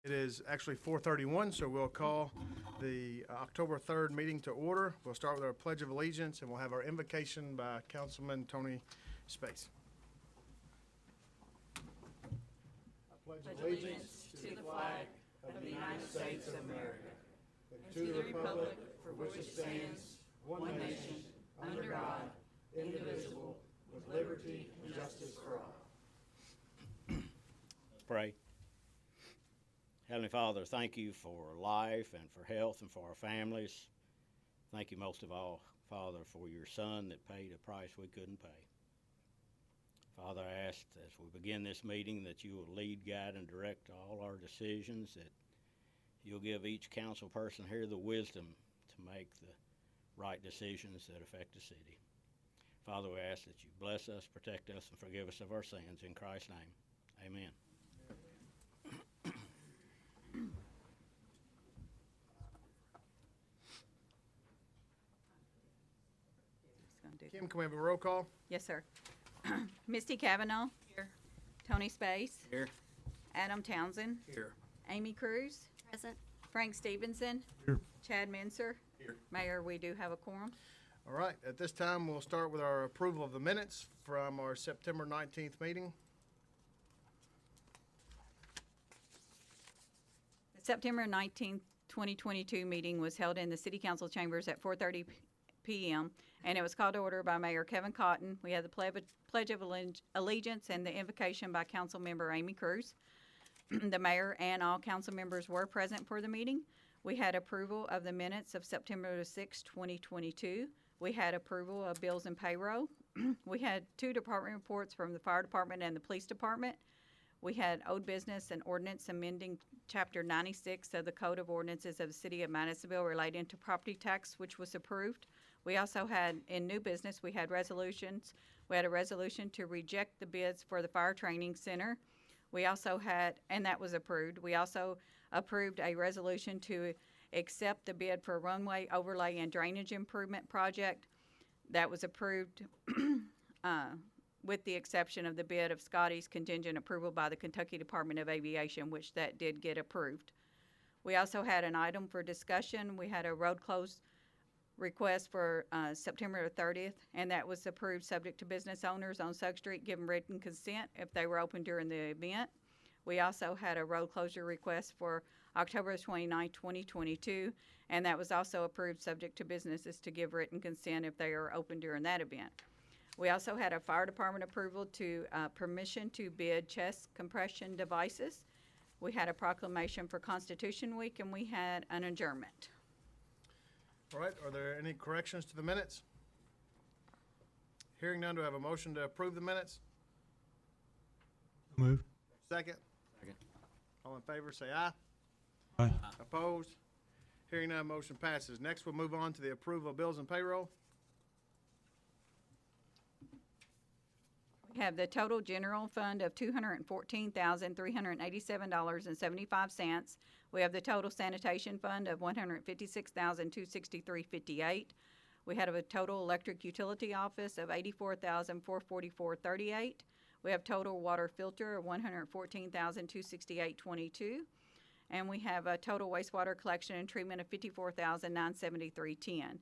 It is actually 4:31, so we'll call the October 3rd meeting to order. We'll start with our Pledge of Allegiance, and we'll have our invocation by Councilman Tony Space. I pledge allegiance to the flag of the United States of America and to the republic for which it stands, one nation, under God, indivisible, with liberty and justice for all. Let's pray. Heavenly Father, thank you for life and for health and for our families. Thank you most of all, Father, for your Son that paid a price we couldn't pay. Father, I ask as we begin this meeting that you will lead, guide, and direct all our decisions, that you'll give each council person here the wisdom to make the right decisions that affect the city. Father, we ask that you bless us, protect us, and forgive us of our sins. In Christ's name, amen. Kim, can we have a roll call? Yes, sir. Misty Cavanaugh. Here. Tony Space. Here. Adam Townsend. Here. Amy Cruz. Present. Frank Stevenson. Here. Chad Mincer. Here. Mayor, we do have a quorum. All right, at this time, we'll start with our approval of the minutes from our September 19th meeting. The September 19th, 2022 meeting was held in the City Council chambers at 4:30 p.m. and it was called to order by Mayor Kevin Cotton. We had the Pledge of Allegiance and the invocation by Council Member Amy Cruz. The mayor and all council members were present for the meeting. We had approval of the minutes of September 6, 2022. We had approval of bills and payroll. We had 2 department reports from the fire department and the police department. We had old business and ordinance amending Chapter 96 of the Code of Ordinances of the City of Madisonville relating to property tax, which was approved. We also had, in new business, we had resolutions. We had a resolution to reject the bids for the fire training center. We also had, and that was approved. We also approved a resolution to accept the bid for a runway overlay and drainage improvement project. That was approved with the exception of the bid of Scotty's contingent approval by the Kentucky Department of Aviation, which that did get approved. We also had an item for discussion. We had a road close request for September 30th, and that was approved subject to business owners on Sugg Street giving written consent if they were open during the event. We also had a road closure request for October 29, 2022, and that was also approved subject to businesses to give written consent if they are open during that event. We also had a fire department approval to permission to bid chest compression devices. We had a proclamation for Constitution Week, and we had an adjournment. All right, are there any corrections to the minutes? Hearing none, do I have a motion to approve the minutes? Move. Second? Second. All in favor, say aye. Aye. Opposed? Hearing none, motion passes. Next, we'll move on to the approval of bills and payroll. We have the total general fund of $214,387.75. We have the total sanitation fund of $156,263.58. We have a total electric utility office of $84,444.38. We have total water filter of $114,268.22. And we have a total wastewater collection and treatment of $54,973.10.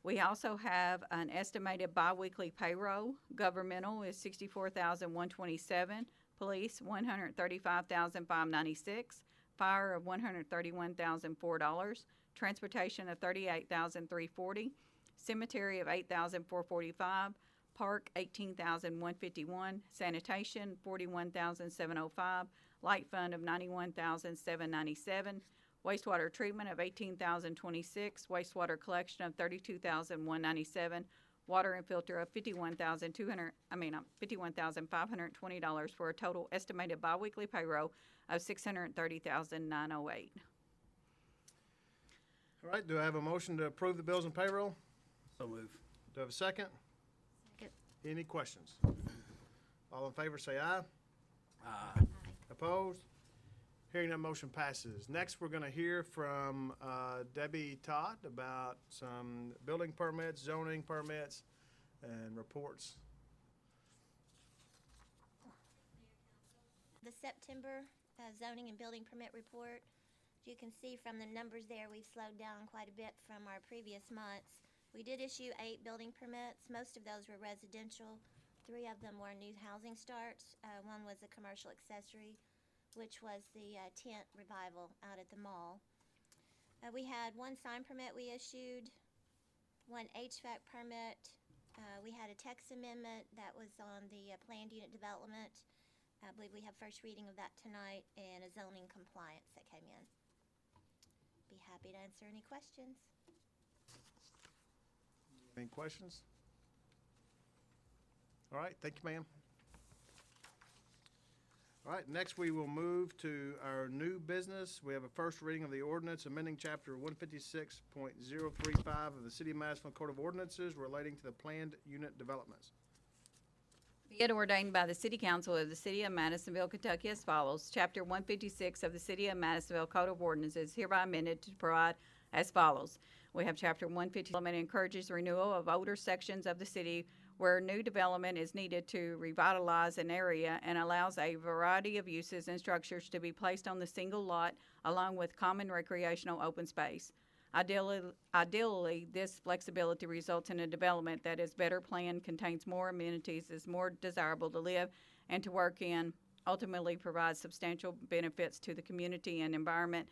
We also have an estimated biweekly payroll. Governmental is $64,127. Police, $135,596. Fire of $131,004. Transportation of $38,340. Cemetery of $8,445. Park, $18,151. Sanitation, $41,705. Light fund of $91,797. Wastewater treatment of $18,026, wastewater collection of $32,197, water and filter of $51,520 for a total estimated biweekly payroll of $630,908. All right, do I have a motion to approve the bills and payroll? So move. Do I have a second? Second. Any questions? All in favor, say aye. Aye. Opposed? Hearing that, motion passes. Next, we're going to hear from Debbie Todd about some building permits, zoning permits, and reports. The September zoning and building permit report. As you can see from the numbers there, we've slowed down quite a bit from our previous months. We did issue 8 building permits. Most of those were residential. 3 of them were new housing starts. One was a commercial accessory, which was the tent revival out at the mall. We had 1 sign permit we issued, 1 HVAC permit. We had a text amendment that was on the planned unit development. I believe we have first reading of that tonight, and a zoning compliance that came in. Be happy to answer any questions. Any questions? All right, thank you, ma'am. All right, next we will move to our new business. We have a first reading of the ordinance amending chapter 156.035 of the City of Madisonville Code of Ordinances relating to the planned unit developments. Be it ordained by the City Council of the City of Madisonville, Kentucky as follows. Chapter 156 of the City of Madisonville Code of Ordinances is hereby amended to provide as follows. We have Chapter 150 development encourages renewal of older sections of the city where new development is needed to revitalize an area and allows a variety of uses and structures to be placed on the single lot along with common recreational open space. Ideally, this flexibility results in a development that is better planned, contains more amenities, is more desirable to live and to work in, ultimately provides substantial benefits to the community and environment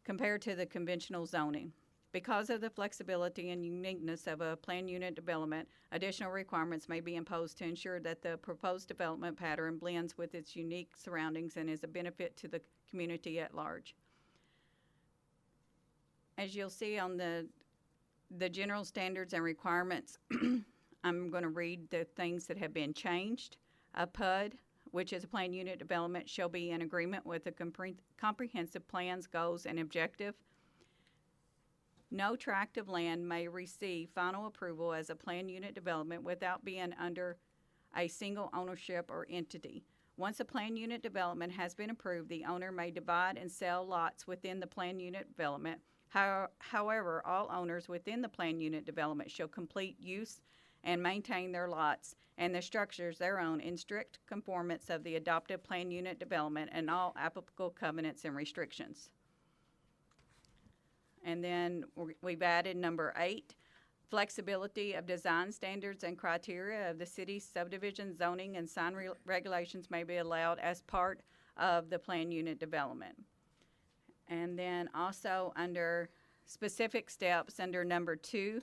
compared to the conventional zoning. Because of the flexibility and uniqueness of a planned unit development, additional requirements may be imposed to ensure that the proposed development pattern blends with its unique surroundings and is a benefit to the community at large. As you'll see on the general standards and requirements, I'm going to read the things that have been changed. A PUD, which is a planned unit development, shall be in agreement with the comprehensive plans, goals, and objective. No tract of land may receive final approval as a planned unit development without being under a single ownership or entity. Once a planned unit development has been approved, the owner may divide and sell lots within the planned unit development. However, all owners within the planned unit development shall complete use and maintain their lots and the structures thereon in strict conformance of the adopted planned unit development and all applicable covenants and restrictions. And then we've added number 8, flexibility of design standards and criteria of the city's subdivision zoning and sign regulations may be allowed as part of the planned unit development. And then also under specific steps, under number 2,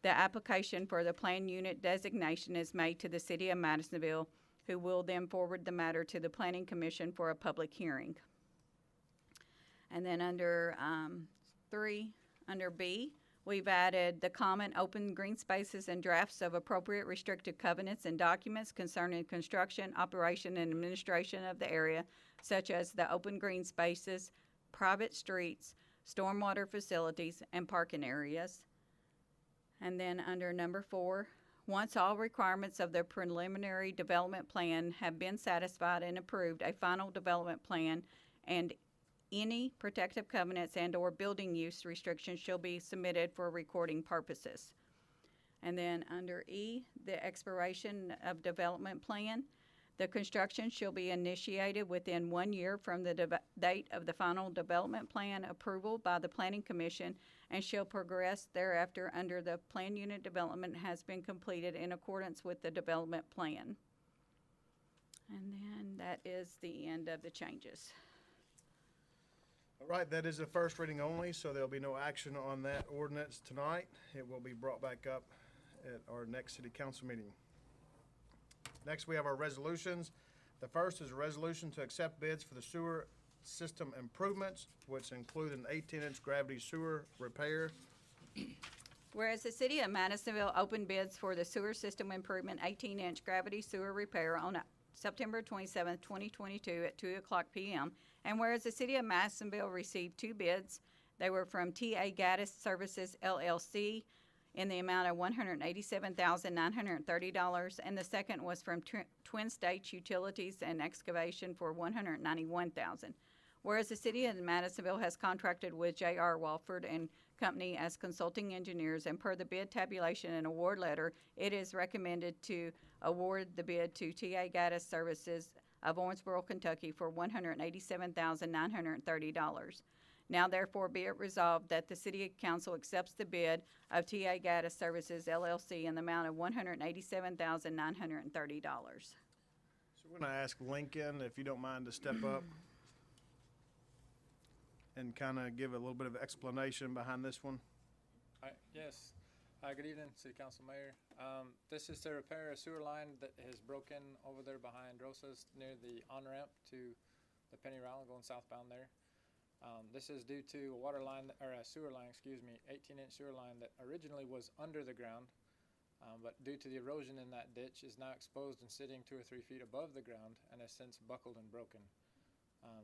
the application for the planned unit designation is made to the City of Madisonville, who will then forward the matter to the Planning Commission for a public hearing. And then under 3, under B, we've added the common open green spaces and drafts of appropriate restricted covenants and documents concerning construction, operation, and administration of the area, such as the open green spaces, private streets, stormwater facilities, and parking areas. And then under number 4, once all requirements of the preliminary development plan have been satisfied and approved, a final development plan and any protective covenants and or building use restrictions shall be submitted for recording purposes. And then under E, the expiration of development plan, the construction shall be initiated within 1 year from the date of the final development plan approval by the Planning Commission and shall progress thereafter under the planned unit development has been completed in accordance with the development plan. And then that is the end of the changes. All right, that is the first reading only, so there'll be no action on that ordinance tonight. It will be brought back up at our next city council meeting. Next, we have our resolutions. The first is a resolution to accept bids for the sewer system improvements, which include an 18-inch gravity sewer repair. Whereas the City of Madisonville opened bids for the sewer system improvement 18-inch gravity sewer repair on September 27, 2022 at 2:00 p.m. And whereas the City of Madisonville received 2 bids, they were from T.A. Gaddis Services, LLC, in the amount of $187,930, and the second was from Twin States Utilities and Excavation for $191,000. Whereas the City of Madisonville has contracted with J.R. Walford and Company as consulting engineers, and per the bid tabulation and award letter, it is recommended to award the bid to T.A. Gaddis Services, of Owensboro, Kentucky for $187,930. Now therefore be it resolved that the City Council accepts the bid of TA Gaddis Services LLC in the amount of $187,930. So we're gonna ask Lincoln, if you don't mind, to step up and kind of give a little bit of explanation behind this one. Yes. Good evening, City Council Mayor. This is to repair a sewer line that is broken over there behind Rosa's near the on-ramp to the Penny Round going southbound there. This is due to a water line, or a sewer line, 18-inch sewer line that originally was under the ground, but due to the erosion in that ditch is now exposed and sitting 2 or 3 feet above the ground and has since buckled and broken.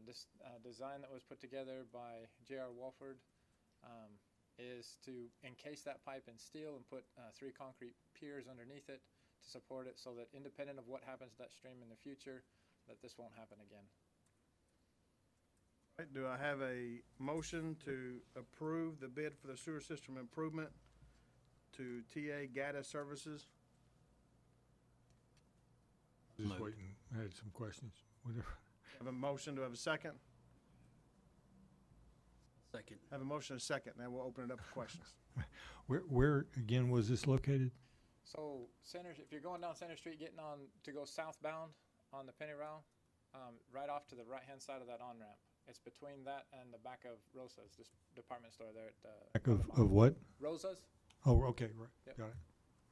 This design that was put together by J.R. Walford is to encase that pipe in steel and put 3 concrete piers underneath it to support it so that independent of what happens to that stream in the future, that this won't happen again. Right, do I have a motion to approve the bid for the sewer system improvement to TA Gaddis Services? Just Moved. waiting, I had some questions. Whatever. Have a motion, do I have a second? Second. Have a motion and a second, then we'll open it up for questions. Where again was this located? So if you're going down Center Street, getting on to go southbound on the Penny Round, right off to the right-hand side of that on-ramp. It's between that and the back of Rosa's, this department store there at Back of what? Rosa's. Oh, okay, right, Yep. got it,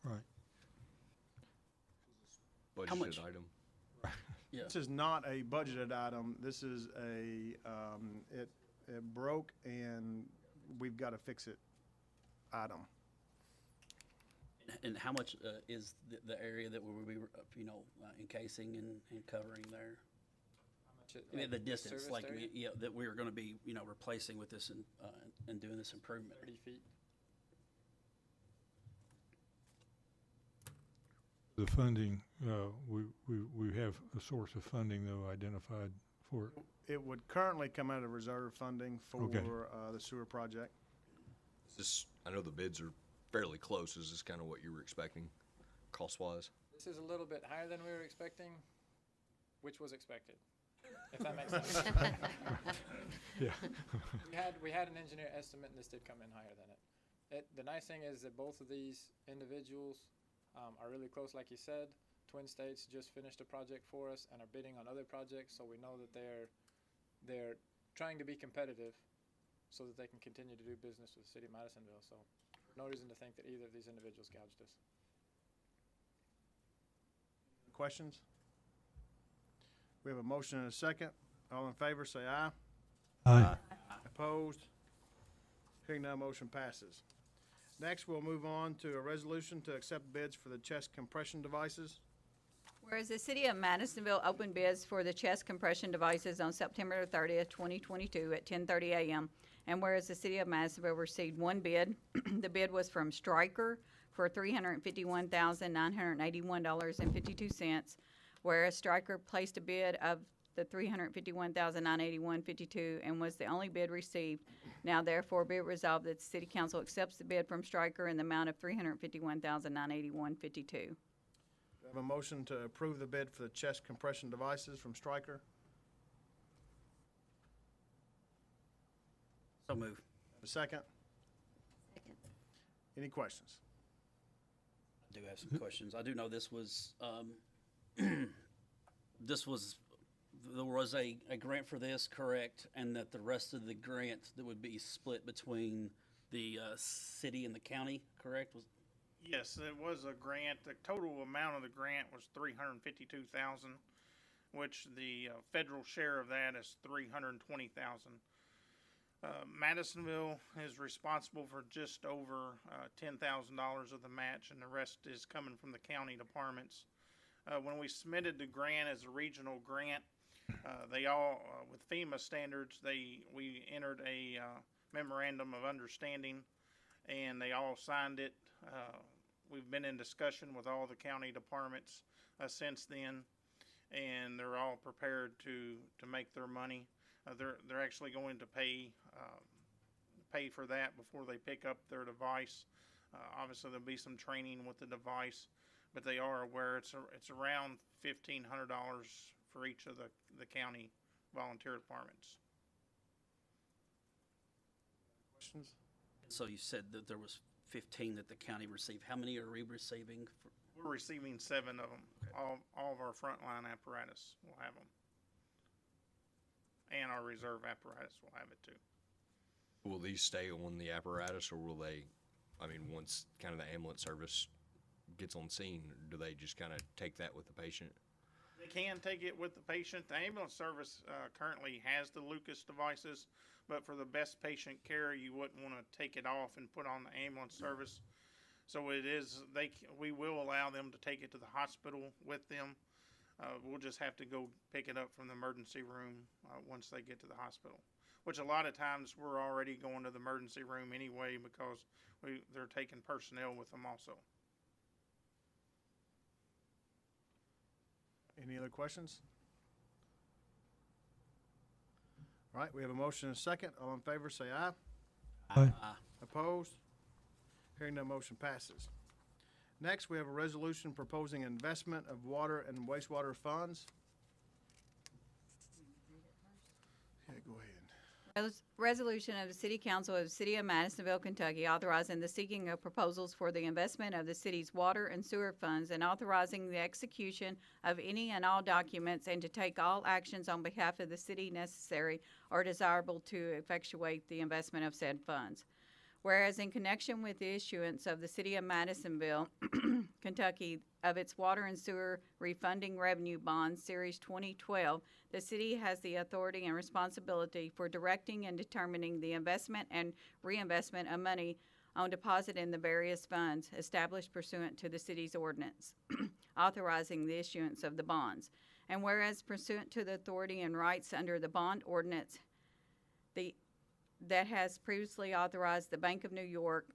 right. How much? Budgeted item. Yeah. This is not a budgeted item, this is a, it broke and we've got to fix it item. And how much is the area that we will be, encasing and covering there? I mean, the distance, serviced area? that we're going to be, replacing with this and doing this improvement. 30 feet. The funding, we have a source of funding though identified for it. It would currently come out of reserve funding for Okay. the sewer project. Is this, I know the bids are fairly close. Is this kind of what you were expecting, cost-wise? This is a little bit higher than we were expecting, which was expected, if that makes sense. Yeah. We had an engineer estimate, and this did come in higher than it. The nice thing is that both of these individuals are really close, like you said. Twin States just finished a project for us and are bidding on other projects, so we know that they're trying to be competitive so that they can continue to do business with the city of Madisonville. So no reason to think that either of these individuals gouged us. Questions? We have a motion and a second. All in favor, say aye. Aye. Opposed? Hearing none, motion passes. Next, we'll move on to a resolution to accept bids for the chest compression devices. Whereas the City of Madisonville opened bids for the chest compression devices on September 30th, 2022 at 10:30 a.m. And whereas the City of Madisonville received one bid, the bid was from Stryker for $351,981.52. Whereas Stryker placed a bid of the $351,981.52 and was the only bid received. Now therefore be it resolved that the City Council accepts the bid from Stryker in the amount of $351,981.52. We have a motion to approve the bid for the chest compression devices from Stryker. So move. A second? Second. Any questions? I do have some questions. I do know this was, there was a grant for this, correct? And that the rest of the grant that would be split between the city and the county, correct? Yes, it was a grant. The total amount of the grant was $352,000, which the federal share of that is $320,000. Madisonville is responsible for just over $10,000 of the match, and the rest is coming from the county departments. When we submitted the grant as a regional grant, they all, with FEMA standards, we entered a memorandum of understanding, and they all signed it. We've been in discussion with all the county departments since then, and they're all prepared to make their money. They're actually going to pay for that before they pick up their device. Obviously, there'll be some training with the device, but they are aware it's around $1,500 for each of the county volunteer departments. Questions? So you said that there was 15 that the county received. How many are we receiving? We're receiving 7 of them. All of our frontline apparatus will have them. And our reserve apparatus will have it too. Will these stay on the apparatus, or will they, I mean, once kind of the ambulance service gets on scene, do they just kind of take that with the patient? They can take it with the patient. The ambulance service currently has the Lucas devices, but for the best patient care, you wouldn't want to take it off and put on the ambulance service. So it is, we will allow them to take it to the hospital with them. We'll just have to go pick it up from the emergency room once they get to the hospital, which a lot of times we're already going to the emergency room anyway because they're taking personnel with them also. Any other questions? All right, we have a motion and a second. All in favor, say aye. Aye. Opposed? Hearing none, motion passes. Next, we have a resolution proposing investment of water and wastewater funds. Yeah, go ahead. Resolution of the City Council of the City of Madisonville, Kentucky, authorizing the seeking of proposals for the investment of the city's water and sewer funds and authorizing the execution of any and all documents and to take all actions on behalf of the city necessary or desirable to effectuate the investment of said funds. Whereas in connection with the issuance of the City of Madisonville, Kentucky, of its water and sewer refunding revenue bonds, Series 2012, the city has the authority and responsibility for directing and determining the investment and reinvestment of money on deposit in the various funds established pursuant to the city's ordinance, authorizing the issuance of the bonds. And whereas pursuant to the authority and rights under the bond ordinance, that has previously authorized the Bank of New York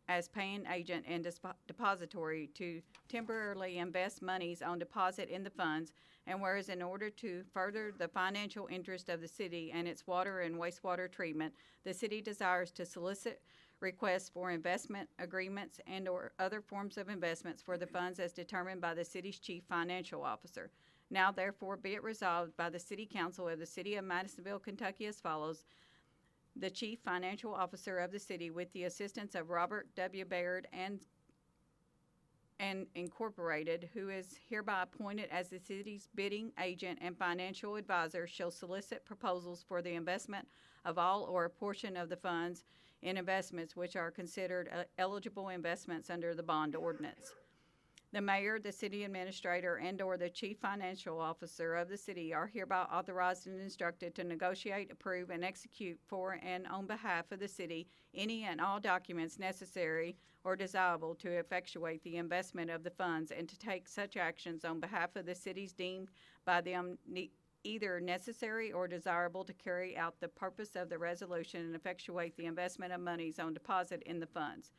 as paying agent and depository to temporarily invest monies on deposit in the funds, and whereas in order to further the financial interest of the city and its water and wastewater treatment, the city desires to solicit requests for investment agreements and or other forms of investments for the funds as determined by the city's chief financial officer. Now therefore be it resolved by the City Council of the City of Madisonville, Kentucky as follows. The Chief Financial Officer of the city, with the assistance of Robert W. Baird and Incorporated, who is hereby appointed as the city's bidding agent and financial advisor, shall solicit proposals for the investment of all or a portion of the funds in investments which are considered eligible investments under the bond ordinance. The mayor, the city administrator, and/or the chief financial officer of the city are hereby authorized and instructed to negotiate, approve, and execute for and on behalf of the city any and all documents necessary or desirable to effectuate the investment of the funds and to take such actions on behalf of the cities deemed by them either necessary or desirable to carry out the purpose of the resolution and effectuate the investment of monies on deposit in the funds.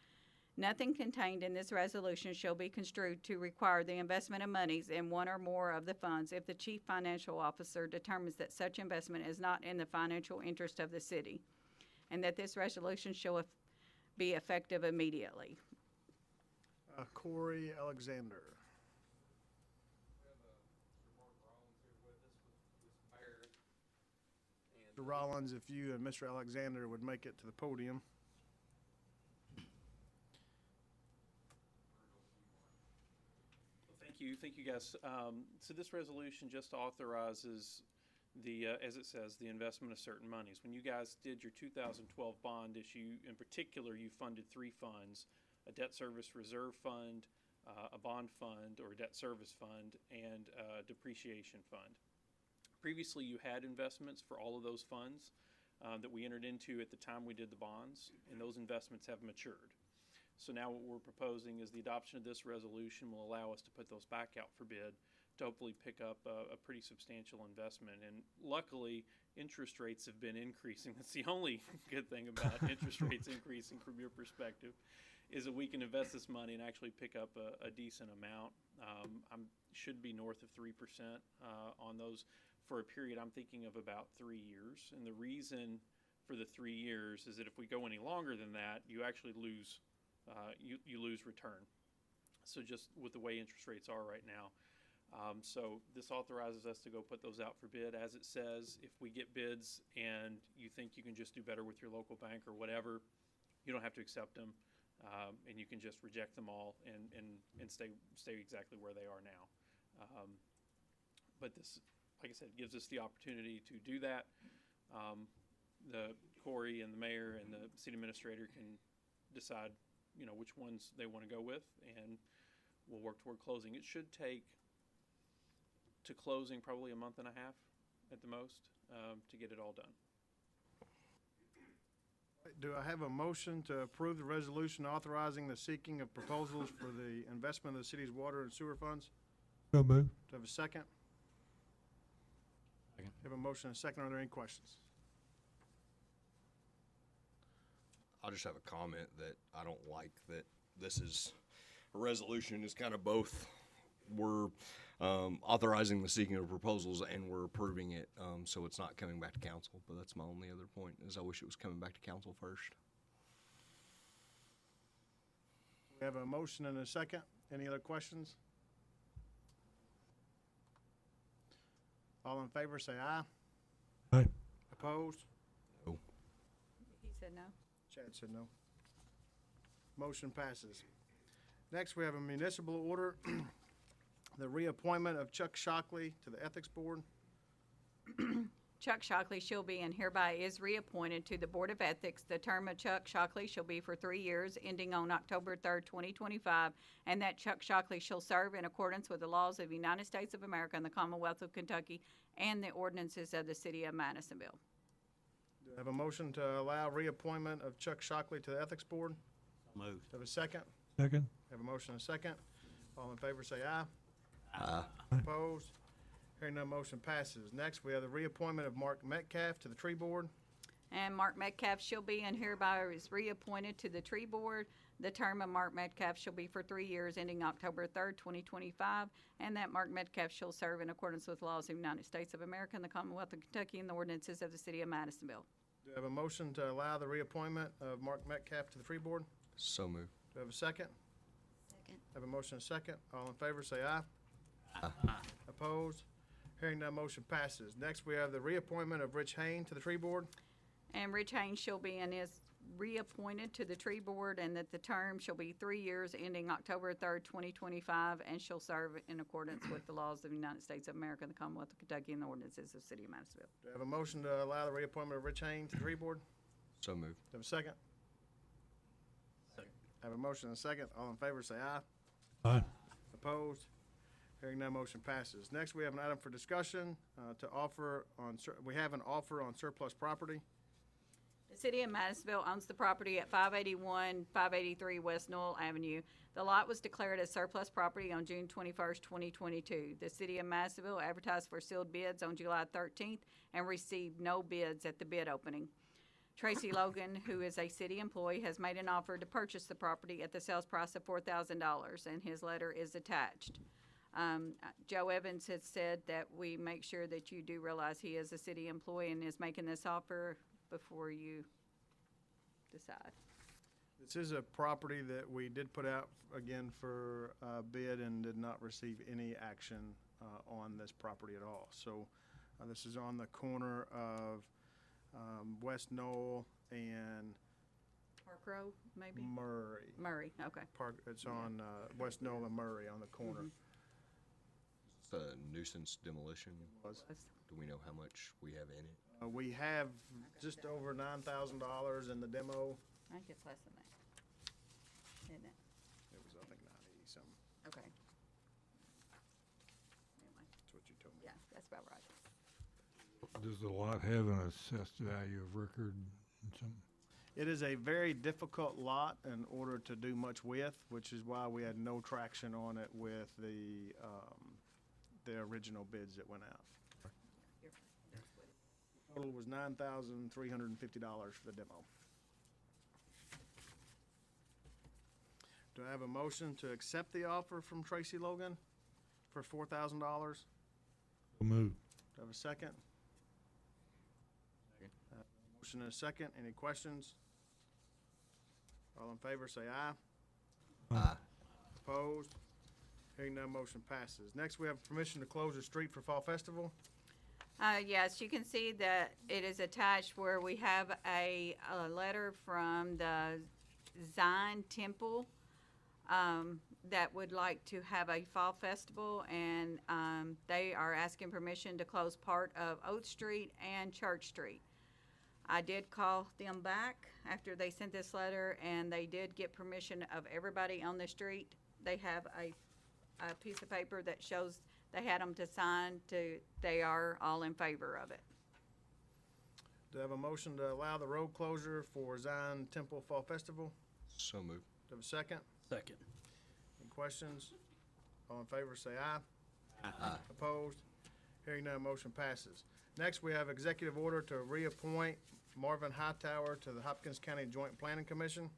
Nothing contained in this resolution shall be construed to require the investment of monies in one or more of the funds if the chief financial officer determines that such investment is not in the financial interest of the city, and that this resolution shall be effective immediately. Corey Alexander. Mr. Rollins, if you and Mr. Alexander would make it to the podium. Thank you guys. So this resolution just authorizes the, as it says, the investment of certain monies. When you guys did your 2012 bond issue, in particular, you funded 3 funds: a debt service reserve fund, a bond fund or a debt service fund, and a depreciation fund. Previously, you had investments for all of those funds that we entered into at the time we did the bonds, and those investments have matured. So now what we're proposing is the adoption of this resolution will allow us to put those back out for bid to hopefully pick up a pretty substantial investment. And luckily, interest rates have been increasing. That's the only good thing about interest rates increasing from your perspective, is that we can invest this money and actually pick up a decent amount. Should be north of 3% on those for a period I'm thinking of about 3 years. And the reason for the 3 years is that if we go any longer than that, you actually lose you lose return. So just with the way interest rates are right now, So this authorizes us to go put those out for bid. As it says, if we get bids and you think you can just do better with your local bank or whatever, you don't have to accept them, and you can just reject them all and stay exactly where they are now. But this, like I said, gives us the opportunity to do that. The Corey and the mayor and the city administrator can decide, which ones they want to go with, and we'll work toward closing. It should take to closing probably a month and a half at the most, to get it all done. Do I have a motion to approve the resolution authorizing the seeking of proposals for the investment of the city's water and sewer funds? So moved. Do I have a second? Second. Have a motion and a second. Are there any questions? I'll just have a comment that I don't like that this is a resolution is kind of both. We're authorizing the seeking of proposals and we're approving it, so it's not coming back to council. But that's my only other point, is I wish it was coming back to council first. We have a motion and a second. Any other questions? All in favor, say aye. Aye. Opposed? No. He said no. Chad said no. Motion passes. Next, we have a municipal order, the reappointment of Chuck Shockley to the Ethics Board. Chuck Shockley shall be and hereby is reappointed to the Board of Ethics. The term of Chuck Shockley shall be for 3 years, ending on October 3rd, 2025, and that Chuck Shockley shall serve in accordance with the laws of the United States of America and the Commonwealth of Kentucky and the ordinances of the City of Madisonville. Do I have a motion to allow reappointment of Chuck Shockley to the Ethics Board? Moved. Do I have a second? Second. Have a motion and a second. All in favor, say aye. Aye. Opposed? Hearing none, motion passes. Next, we have the reappointment of Mark Metcalf to the Tree Board. And Mark Metcalf shall be and hereby is reappointed to the Tree Board. The term of Mark Metcalf shall be for 3 years, ending October 3rd, 2025, and that Mark Metcalf shall serve in accordance with laws of the United States of America and the Commonwealth of Kentucky and the ordinances of the City of Madisonville. Do I have a motion to allow the reappointment of Mark Metcalf to the Tree Board? So moved. Do I have a second? Second. Have a motion and a second. All in favor, say aye. Opposed? Hearing none, motion passes. Next, we have the reappointment of Rich Hain to the Tree Board. And Rich Haynes shall be and is reappointed to the Tree Board, and that the term shall be 3 years, ending October 3rd, 2025, and shall serve in accordance with the laws of the United States of America, the Commonwealth of Kentucky, and the ordinances of the City of Madisonville. Do I have a motion to allow the reappointment of Rich Hain to the Tree Board? So moved. Do I have a second? Second. Have a motion and a second. All in favor, say aye. Aye. Opposed? Hearing none, motion passes. Next, we have an item for discussion to offer on, we have an offer on surplus property. The City of Madisonville owns the property at 581, 583 West Knoll Avenue. The lot was declared as surplus property on June 21st, 2022. The City of Madisonville advertised for sealed bids on July 13th and received no bids at the bid opening. Tracy Logan, who is a city employee, has made an offer to purchase the property at the sales price of $4,000, and his letter is attached. Joe Evans has said that we make sure that you do realize he is a city employee and is making this offer before you decide. This is a property that we did put out again for bid and did not receive any action on this property at all. So this is on the corner of West Knoll and Park Row, maybe? Murray. Murray, okay. It's on West Knoll and Murray on the corner. It's a nuisance demolition. Was. Do we know how much we have in it? We have just over $9,000 in the demo. I think it's less than that. Isn't it? It was, I think, 90 something. Okay. Anyway, That's what you told me. yeah, that's about right. Does the lot have an assessed value of record and some? It is a very difficult lot in order to do much with, which is why we had no traction on it with the original bids that went out. You're fine. That's what it- Total was $9,350 for the demo. Do I have a motion to accept the offer from Tracy Logan for $4,000? So moved. Do I have a second? Motion and a second. Any questions? All in favor, say aye. Aye. Opposed? Hearing none, motion passes. Next, we have permission to close the street for Fall Festival. Yes, you can see that it is attached where we have a letter from the Zion Temple that would like to have a fall festival, and they are asking permission to close part of Oak Street and Church Street. I did call them back after they sent this letter, and they did get permission of everybody on the street. They have a piece of paper that shows they had them to sign they are all in favor of it. Do I have a motion to allow the road closure for Zion Temple Fall Festival? So moved. Do I have a second? Second. Any questions? All in favor, say aye. Aye. Opposed? Hearing none, motion passes. Next, we have executive order to reappoint Marvin Hightower to the Hopkins County Joint Planning Commission.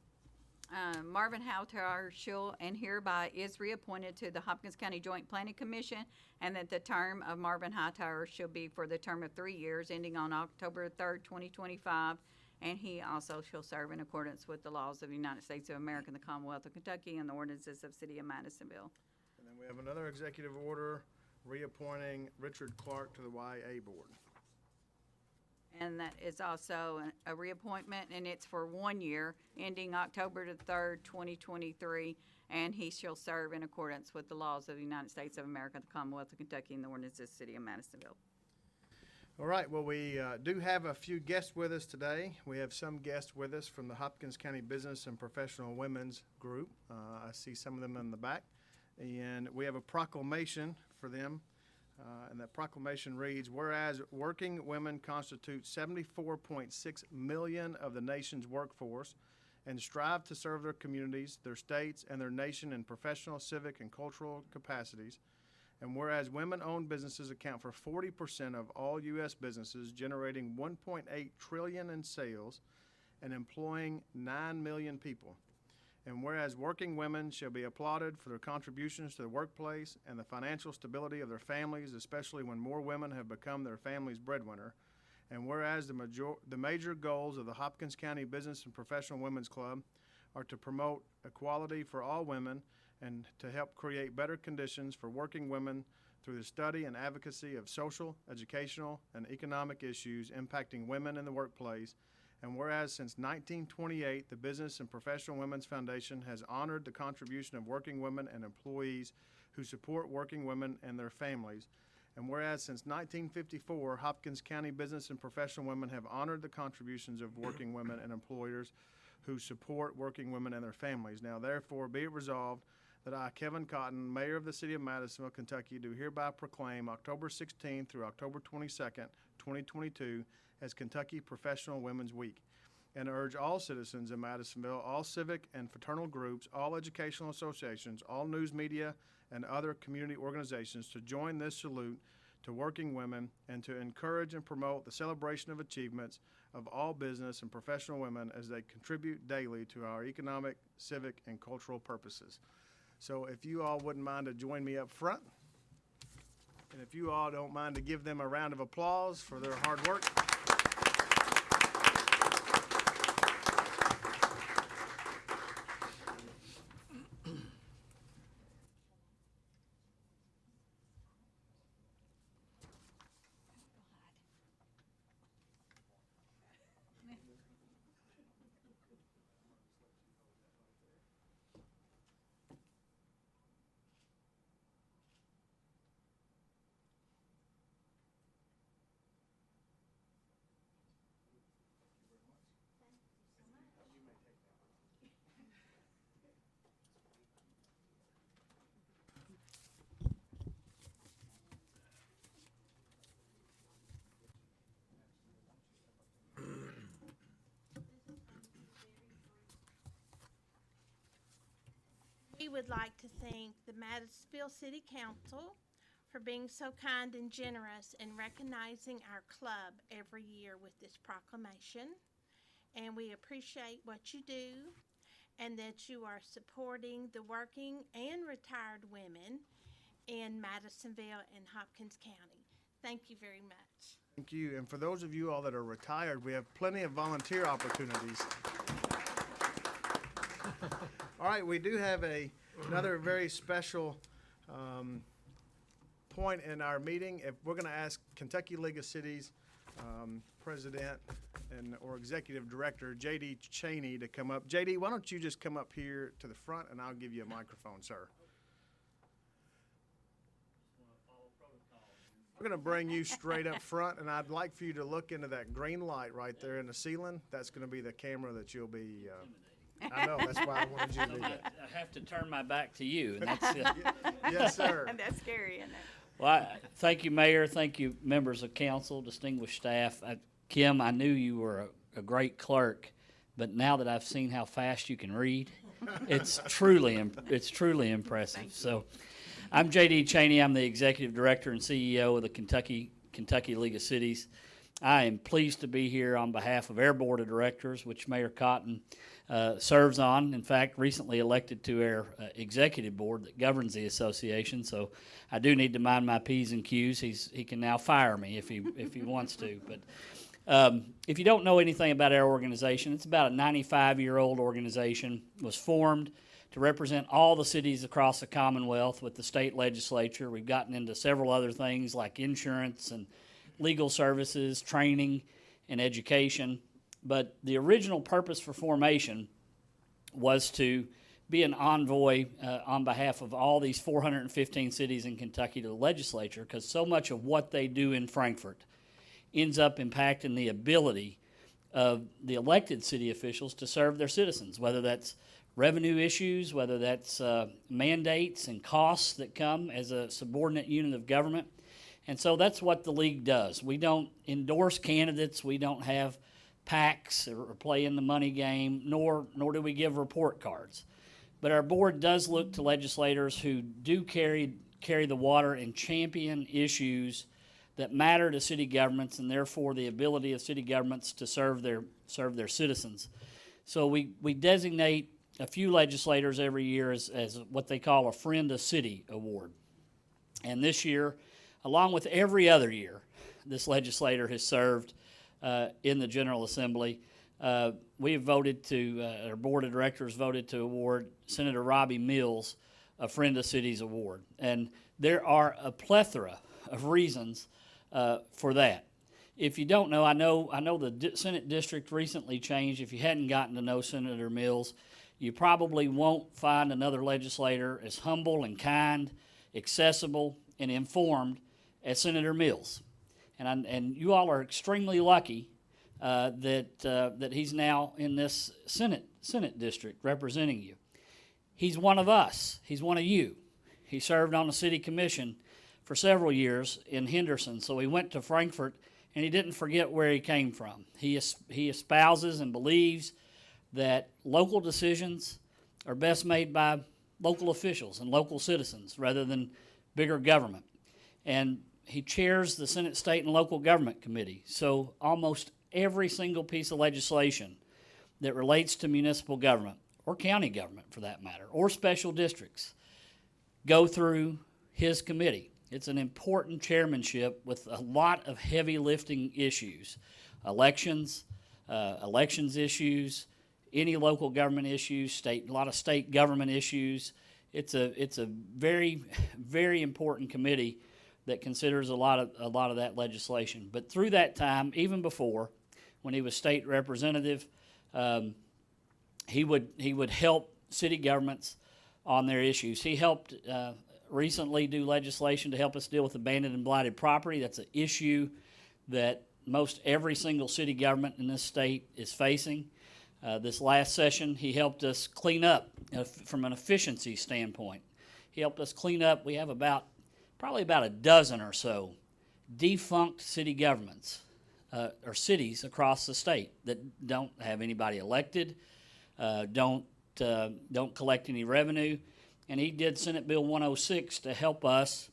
Marvin Hightower shall and hereby is reappointed to the Hopkins County Joint Planning Commission, and that the term of Marvin Hightower shall be for the term of 3 years, ending on October 3rd, 2025, and he also shall serve in accordance with the laws of the United States of America and the Commonwealth of Kentucky and the ordinances of City of Madisonville. And then we have another executive order reappointing Richard Clark to the YA Board. And that is also a reappointment, and it's for 1 year, ending October the 3rd, 2023, and he shall serve in accordance with the laws of the United States of America, the Commonwealth of Kentucky, and the ordinances of the City of Madisonville. All right, well, we do have a few guests with us today. We have some guests with us from the Hopkins County Business and Professional Women's Group. I see some of them in the back. And we have a proclamation for them. And that proclamation reads, whereas working women constitute 74.6 million of the nation's workforce and strive to serve their communities, their states, and their nation in professional, civic, and cultural capacities, and whereas women-owned businesses account for 40% of all U.S. businesses, generating $1.8 trillion in sales and employing 9 million people. And whereas working women shall be applauded for their contributions to the workplace and the financial stability of their families, especially when more women have become their family's breadwinner. And whereas the major goals of the Hopkins County Business and Professional Women's Club are to promote equality for all women and to help create better conditions for working women through the study and advocacy of social, educational, and economic issues impacting women in the workplace. And whereas since 1928, the Business and Professional Women's Foundation has honored the contribution of working women and employees who support working women and their families. And whereas since 1954, Hopkins County Business and Professional Women have honored the contributions of working women and employers who support working women and their families. Now, therefore, be it resolved that I, Kevin Cotton, Mayor of the City of Madisonville, Kentucky, do hereby proclaim October 16th through October 22nd, 2022, as Kentucky Professional Women's Week, and urge all citizens in Madisonville, all civic and fraternal groups, all educational associations, all news media, and other community organizations to join this salute to working women and to encourage and promote the celebration of achievements of all business and professional women as they contribute daily to our economic, civic, and cultural purposes. So if you all wouldn't mind to join me up front, and if you all don't mind to give them a round of applause for their hard work. We would like to thank the Madisonville City Council for being so kind and generous in recognizing our club every year with this proclamation. And we appreciate what you do and that you are supporting the working and retired women in Madisonville and Hopkins County. Thank you very much. Thank you. And for those of you all that are retired, we have plenty of volunteer opportunities. All right, we do have another very special point in our meeting, if we're going to ask Kentucky League of Cities President or Executive Director J.D. Cheney to come up. J.D., why don't you just come up here to the front, and I'll give you a microphone, sir. We're going to bring you straight up front, and I'd like for you to look into that green light right there in the ceiling. That's going to be the camera that you'll be. I know, that's why I wanted you to do that. I have to turn my back to you, and that's it. Yes, sir. That's scary, isn't it? Well, thank you, Mayor. Thank you, members of council, distinguished staff. Kim, I knew you were a great clerk, but now that I've seen how fast you can read, it's truly impressive. So, I'm J.D. Cheney. I'm the Executive Director and CEO of the Kentucky League of Cities. I am pleased to be here on behalf of our Board of Directors, which Mayor Cotton serves on. In fact, recently elected to our executive board that governs the association. So I do need to mind my P's and Q's. He can now fire me if he wants to. But if you don't know anything about our organization, it's about a 95-year-old organization. It was formed to represent all the cities across the Commonwealth with the state legislature. We've gotten into several other things like insurance and legal services, training, and education. But the original purpose for formation was to be an envoy on behalf of all these 415 cities in Kentucky to the legislature, because so much of what they do in Frankfort ends up impacting the ability of the elected city officials to serve their citizens, whether that's revenue issues, whether that's mandates and costs that come as a subordinate unit of government. And so that's what the league does. We don't endorse candidates. We don't have PACs or play in the money game, nor do we give report cards. But our board does look to legislators who do carry the water and champion issues that matter to city governments, and therefore the ability of city governments to serve their citizens. So we designate a few legislators every year as what they call a Friend of City Award. And this year, along with every other year, this legislator has served in the General Assembly. We have voted our Board of Directors voted to award Senator Robbie Mills a Friend of Cities Award. And there are a plethora of reasons for that. If you don't know, I know the Senate district recently changed. If you hadn't gotten to know Senator Mills, you probably won't find another legislator as humble and kind, accessible, and informed as Senator Mills. And you all are extremely lucky that he's now in this Senate district representing you. He's one of us. He's one of you. He served on the city commission for several years in Henderson, so he went to Frankfort, and he didn't forget where he came from. He espouses and believes that local decisions are best made by local officials and local citizens rather than bigger government. And he chairs the Senate State and Local Government Committee. So almost every single piece of legislation that relates to municipal government, or county government for that matter, or special districts, go through his committee. It's an important chairmanship with a lot of heavy lifting issues, elections issues, any local government issues, a lot of state government issues. It's a very, very important committee that considers a lot of that legislation. But through that time, even before, when he was state representative, he would help city governments on their issues. He helped recently do legislation to help us deal with abandoned and blighted property. That's an issue that most every single city government in this state is facing. This last session, he helped us clean up from an efficiency standpoint. He helped us clean up. We have probably about a dozen or so defunct city governments or cities across the state that don't have anybody elected, don't collect any revenue. And he did Senate Bill 106 to help us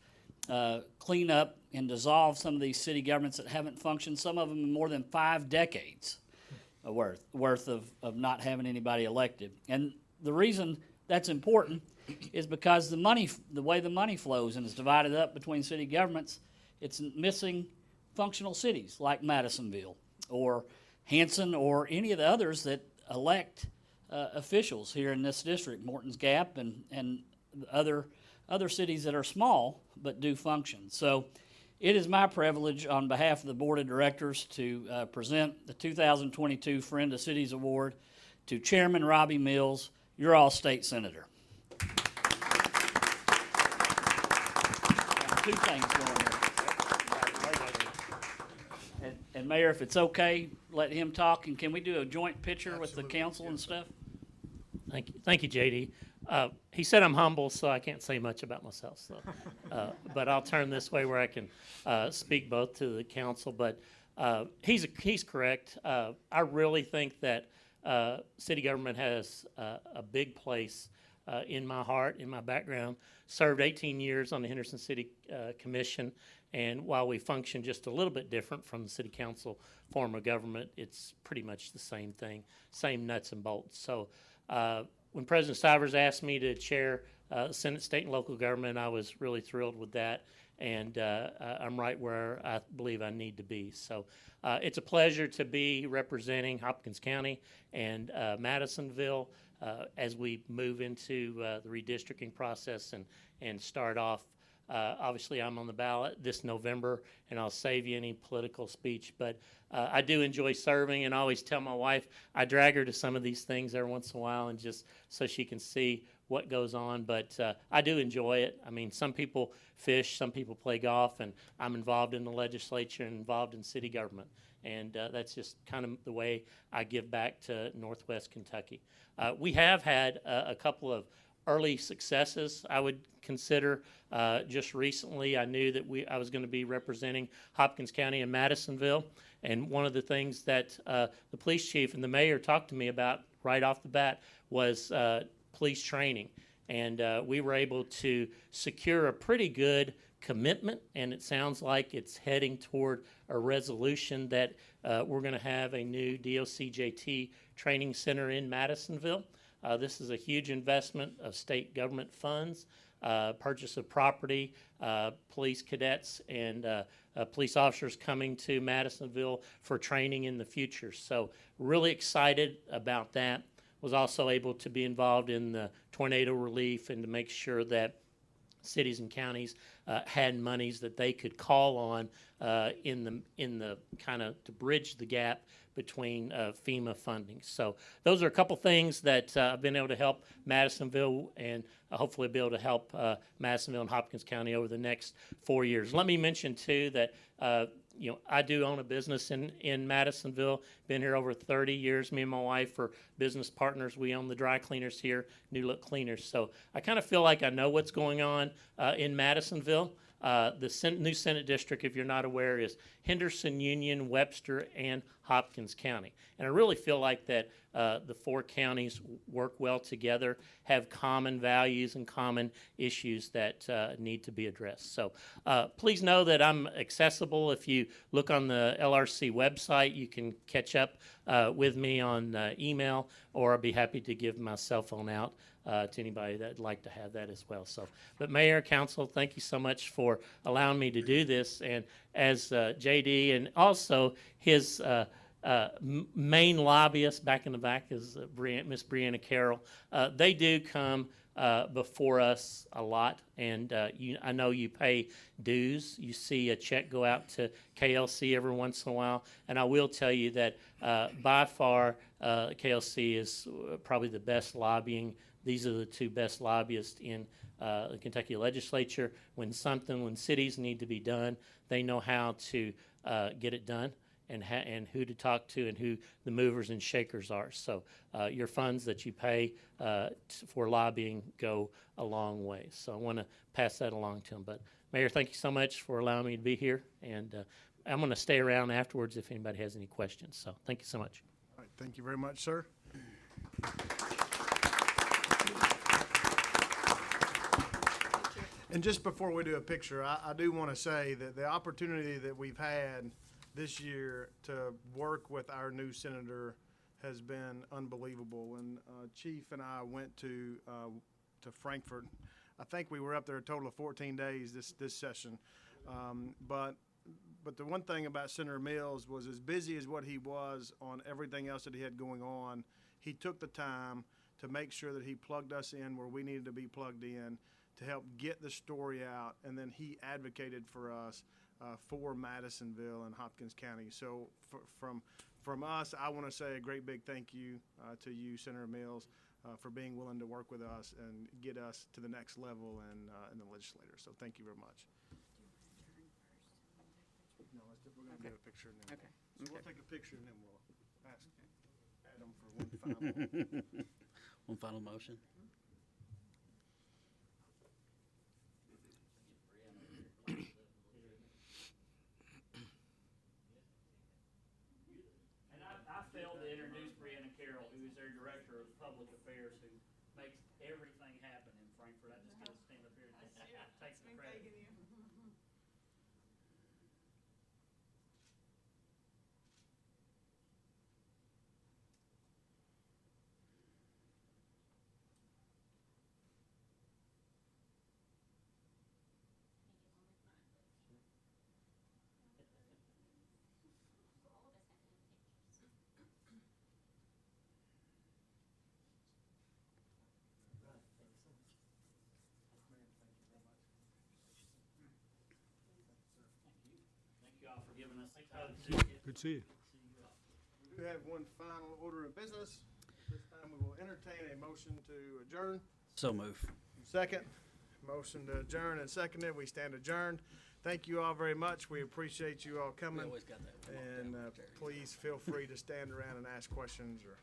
clean up and dissolve some of these city governments that haven't functioned, some of them in more than 5 decades worth of not having anybody elected. And the reason that's important is because the way the money flows and is divided up between city governments, it's missing functional cities like Madisonville or Hanson or any of the others that elect officials here in this district, Morton's Gap and other other cities that are small but do function. So it is my privilege on behalf of the Board of Directors to present the 2022 Friend of Cities Award to Chairman Robbie Mills, your all-state senator. Two things going here. And Mayor, if it's okay, let him talk, and can we do a joint picture with the council and stuff? Thank you, JD. He said I'm humble, so I can't say much about myself. So, but I'll turn this way where I can speak both to the council. But he's correct. I really think that city government has a big place in my heart, in my background. Served 18 years on the Henderson City Commission, and while we function just a little bit different from the city council form of government, it's pretty much the same thing, same nuts and bolts. So when President Stivers asked me to chair Senate, state, and local government, I was really thrilled with that, and I'm right where I believe I need to be. So it's a pleasure to be representing Hopkins County and Madisonville as we move into the redistricting process and start off. Obviously, I'm on the ballot this November, and I'll save you any political speech, but I do enjoy serving, and I always tell my wife I drag her to some of these things every once in a while, and just so she can see what goes on, but I do enjoy it. I mean, some people fish, some people play golf, and I'm involved in the legislature and involved in city government, and that's just kind of the way I give back to Northwest Kentucky. We have had a couple of early successes, I would consider. Just recently, I knew that I was going to be representing Hopkins County and Madisonville, and one of the things that the police chief and the mayor talked to me about right off the bat was police training, and we were able to secure a pretty good commitment, and it sounds like it's heading toward a resolution that we're going to have a new DOCJT training center in Madisonville. This is a huge investment of state government funds, purchase of property, police cadets and police officers coming to Madisonville for training in the future. So really excited about that. Was also able to be involved in the tornado relief and to make sure that cities and counties had monies that they could call on in the kind of to bridge the gap between FEMA funding. So those are a couple things that I've been able to help Madisonville, and hopefully be able to help Madisonville and Hopkins County over the next 4 years. Let me mention too that I do own a business in Madisonville. Been here over 30 years. Me and my wife are business partners. We own the dry cleaners here, New Look Cleaners. So I kind of feel like I know what's going on in Madisonville. The new Senate district, if you're not aware, is Henderson, Union, Webster, and Hopkins County. And I really feel like that the four counties work well together, have common values and common issues that need to be addressed. So please know that I'm accessible. If you look on the LRC website, you can catch up with me on email, or I'll be happy to give my cell phone out to anybody that'd like to have that as well. So, but Mayor, Council, thank you so much for allowing me to do this. And as JD and also his main lobbyist back in the back is Miss Brianna Carroll. They do come before us a lot, and I know you pay dues. You see a check go out to KLC every once in a while, and I will tell you that by far KLC is probably the best lobbying. These are the two best lobbyists in the Kentucky legislature. When cities need to be done, they know how to get it done, and who to talk to and who the movers and shakers are. So your funds that you pay for lobbying go a long way. So I want to pass that along to them. But Mayor, thank you so much for allowing me to be here, and I'm going to stay around afterwards if anybody has any questions. So thank you so much. All right, thank you very much, sir. And just before we do a picture, I do want to say that the opportunity that we've had this year to work with our new senator has been unbelievable. And Chief and I went to Frankfurt. I think we were up there a total of 14 days this session. But the one thing about Senator Mills was, as busy as what he was on everything else that he had going on, he took the time to make sure that he plugged us in where we needed to be plugged in, to help get the story out, and then he advocated for us for Madisonville and Hopkins County. So from us, I want to say a great big thank you to you, Senator Mills, for being willing to work with us and get us to the next level in the legislature. So thank you very much. No, we're going to do a picture and then so we'll take a picture and then we'll ask Adam for one final. One final motion. And I failed to introduce Brianna Carroll, who is their Director of Public Affairs, who makes everything happen in Frankfurt. I just get to stand up here and take the credit. Thank you all for giving us the time to Good to see you. We do have one final order of business. This time we will entertain a motion to adjourn. So move. Second, motion to adjourn and seconded. We stand adjourned. Thank you all very much. We appreciate you all We coming. always got that one. And please feel free to stand around and ask questions or